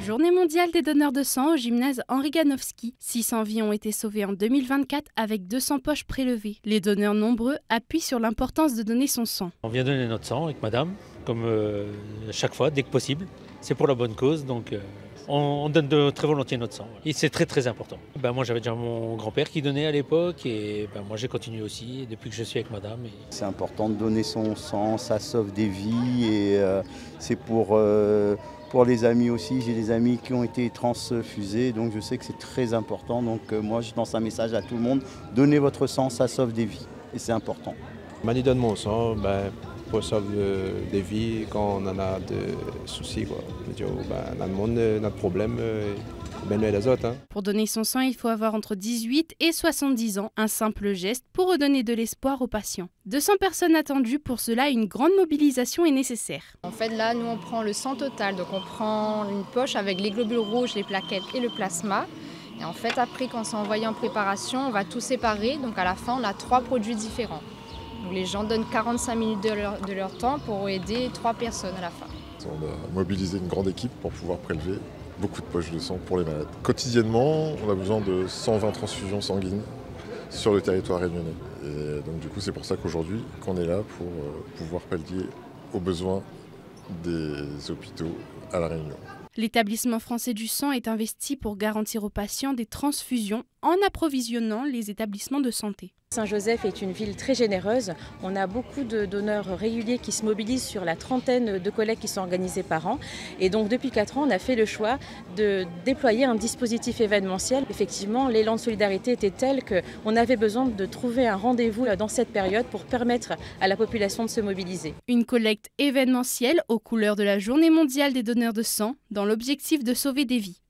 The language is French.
Journée mondiale des donneurs de sang au gymnase Henri Ganowski. 600 vies ont été sauvées en 2024 avec 200 poches prélevées. Les donneurs nombreux appuient sur l'importance de donner son sang. On vient donner notre sang avec madame, comme chaque fois, dès que possible. C'est pour la bonne cause, donc on donne très volontiers notre sang. Et c'est très important. Moi j'avais déjà mon grand-père qui donnait à l'époque et moi j'ai continué aussi depuis que je suis avec madame. C'est important de donner son sang, ça sauve des vies et c'est pour les amis aussi. J'ai des amis qui ont été transfusés, donc je sais que c'est très important. Donc moi je lance un message à tout le monde, donnez votre sang, ça sauve des vies et c'est important. Mani donne mon sang pour sauver des vies quand on en a des soucis. Notre problème, nous et les autres. Pour donner son sang, il faut avoir entre 18 et 70 ans. Un simple geste pour redonner de l'espoir aux patients. 200 personnes attendues, pour cela une grande mobilisation est nécessaire. En fait là, nous on prend le sang total, donc on prend une poche avec les globules rouges, les plaquettes et le plasma. Et en fait après, quand c'est envoyé en préparation, on va tout séparer, donc à la fin on a 3 produits différents. Donc les gens donnent 45 minutes de leur temps pour aider 3 personnes à la fin. On a mobilisé une grande équipe pour pouvoir prélever beaucoup de poches de sang pour les malades. Quotidiennement, on a besoin de 120 transfusions sanguines sur le territoire réunionnais. Et donc du coup, c'est pour ça qu'aujourd'hui, qu'on est là pour pouvoir pallier aux besoins des hôpitaux à La Réunion. L'établissement français du sang est investi pour garantir aux patients des transfusions en approvisionnant les établissements de santé. Saint-Joseph est une ville très généreuse. On a beaucoup de donneurs réguliers qui se mobilisent sur la trentaine de collectes qui sont organisées par an. Et donc depuis 4 ans, on a fait le choix de déployer un dispositif événementiel. Effectivement, l'élan de solidarité était tel qu'on avait besoin de trouver un rendez-vous dans cette période pour permettre à la population de se mobiliser. Une collecte événementielle aux couleurs de la Journée mondiale des donneurs de sang dans l'objectif de sauver des vies.